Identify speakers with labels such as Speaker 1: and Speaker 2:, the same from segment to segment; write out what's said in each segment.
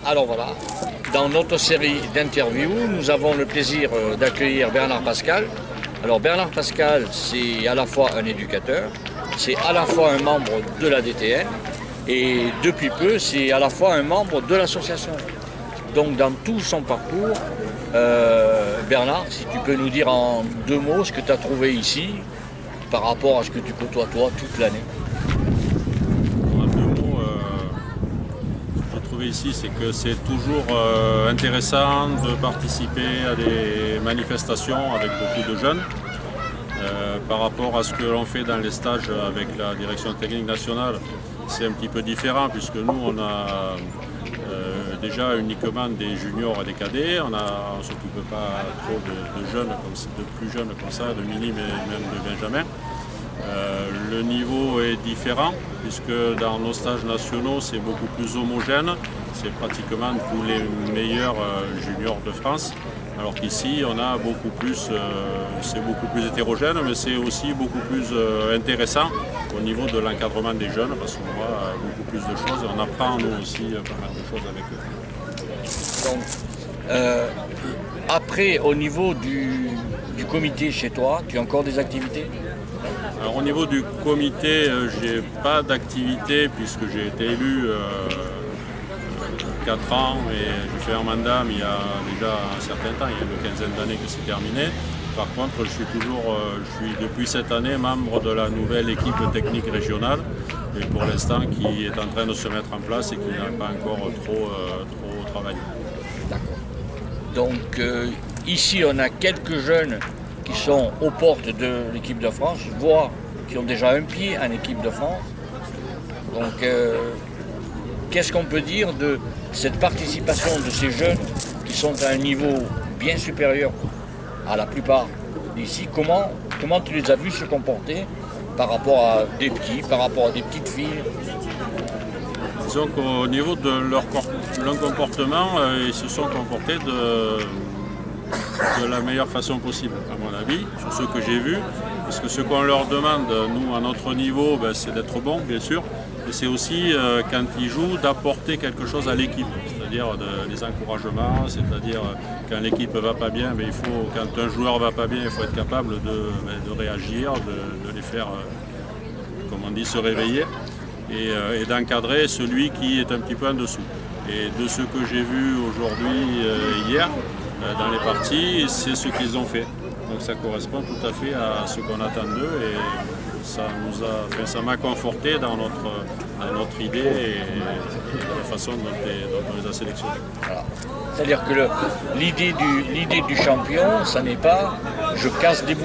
Speaker 1: Alors voilà, dans notre série d'interviews, nous avons le plaisir d'accueillir Bernard Pascal. Alors Bernard Pascal, c'est à la fois un éducateur, c'est à la fois un membre de la DTN et depuis peu, c'est à la fois un membre de l'association. Donc dans tout son parcours, Bernard, si tu peux nous dire en 2 mots ce que tu as trouvé ici par rapport à ce que tu côtoies toi toute l'année.
Speaker 2: En 2 mots, ce que j'ai trouvé ici, c'est que c'est toujours intéressant de participer à des manifestations avec beaucoup de jeunes. Par rapport à ce que l'on fait dans les stages avec la direction technique nationale, c'est un petit peu différent puisque nous on a déjà uniquement des juniors et des cadets, on ne s'occupe pas trop de jeunes, de plus jeunes comme ça, de mini mais même de benjamin. Le niveau est différent puisque dans nos stages nationaux c'est beaucoup plus homogène, c'est pratiquement tous les meilleurs juniors de France. Alors qu'ici, on a beaucoup plus, c'est beaucoup plus hétérogène, mais c'est aussi beaucoup plus intéressant au niveau de l'encadrement des jeunes, parce qu'on voit beaucoup plus de choses et on apprend nous aussi pas mal de choses avec eux.
Speaker 1: Donc, après, au niveau du comité chez toi, tu as encore des activités?
Speaker 2: Alors au niveau du comité, j'ai pas d'activité puisque j'ai été élu 4 ans et j'ai fait un mandat mais il y a déjà un certain temps, il y a une quinzaine d'années que c'est terminé. Par contre, je suis depuis cette année membre de la nouvelle équipe technique régionale et pour l'instant qui est en train de se mettre en place et qui n'a pas encore trop travaillé.
Speaker 1: D'accord. Donc ici, on a quelques jeunes qui sont aux portes de l'équipe de France, voire qui ont déjà un pied en équipe de France. Donc, qu'est-ce qu'on peut dire de cette participation de ces jeunes qui sont à un niveau bien supérieur à la plupart d'ici? Comment tu les as vus se comporter par rapport à des petits, par rapport à des petites filles?
Speaker 2: Disons qu'au niveau de leur comportement, ils se sont comportés de la meilleure façon possible, à mon avis, sur ce que j'ai vu. Parce que ce qu'on leur demande, nous, à notre niveau, c'est d'être bon, bien sûr. Et c'est aussi, quand ils jouent, d'apporter quelque chose à l'équipe. C'est-à-dire des encouragements, c'est-à-dire quand l'équipe ne va pas bien, quand un joueur ne va pas bien, il faut être capable de réagir, de les faire, comme on dit, se réveiller. Et d'encadrer celui qui est un petit peu en dessous. Et de ce que j'ai vu aujourd'hui, hier, dans les parties, c'est ce qu'ils ont fait. Donc ça correspond tout à fait à ce qu'on attend d'eux et ça m'a conforté dans notre idée et la façon dont on les a sélectionnés.
Speaker 1: Voilà. C'est-à-dire que l'idée du champion, ça n'est pas « je casse des bouts ».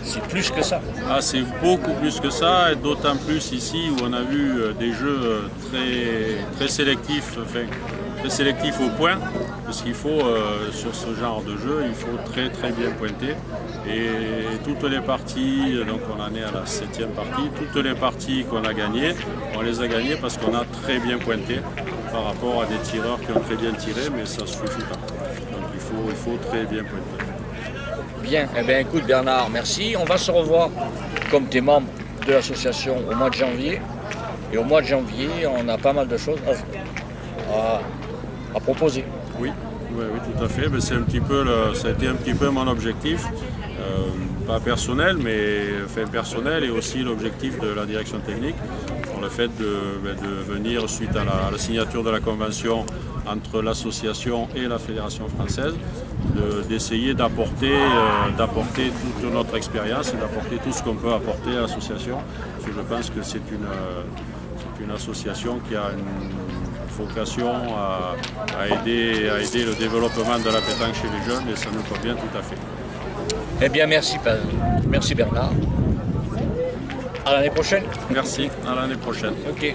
Speaker 1: C'est plus que ça.
Speaker 2: Ah, c'est beaucoup plus que ça, et d'autant plus ici où on a vu des jeux très sélectifs, très sélectifs au point, parce qu'il faut, sur ce genre de jeu, il faut très bien pointer. Et toutes les parties, donc on en est à la 7e partie, toutes les parties qu'on a gagnées, on les a gagnées parce qu'on a très bien pointé par rapport à des tireurs qui ont très bien tiré, mais ça ne suffit pas. Donc il faut très bien pointer.
Speaker 1: Bien, eh bien écoute Bernard, merci. On va se revoir comme tes membres de l'association au mois de janvier. Et au mois de janvier, on a pas mal de choses à proposer.
Speaker 2: Oui, tout à fait. Mais ça a été un petit peu mon objectif, pas personnel, mais personnel et aussi l'objectif de la direction technique. Pour le fait de venir suite à la signature de la convention entre l'association et la fédération française, d'essayer d'apporter toute notre expérience et d'apporter tout ce qu'on peut apporter à l'association. Parce que je pense que c'est une association qui a une vocation à aider le développement de la pétanque chez les jeunes et ça nous convient tout à fait.
Speaker 1: Eh bien merci Bernard. À l'année prochaine.
Speaker 2: Merci, à l'année prochaine.
Speaker 1: Ok.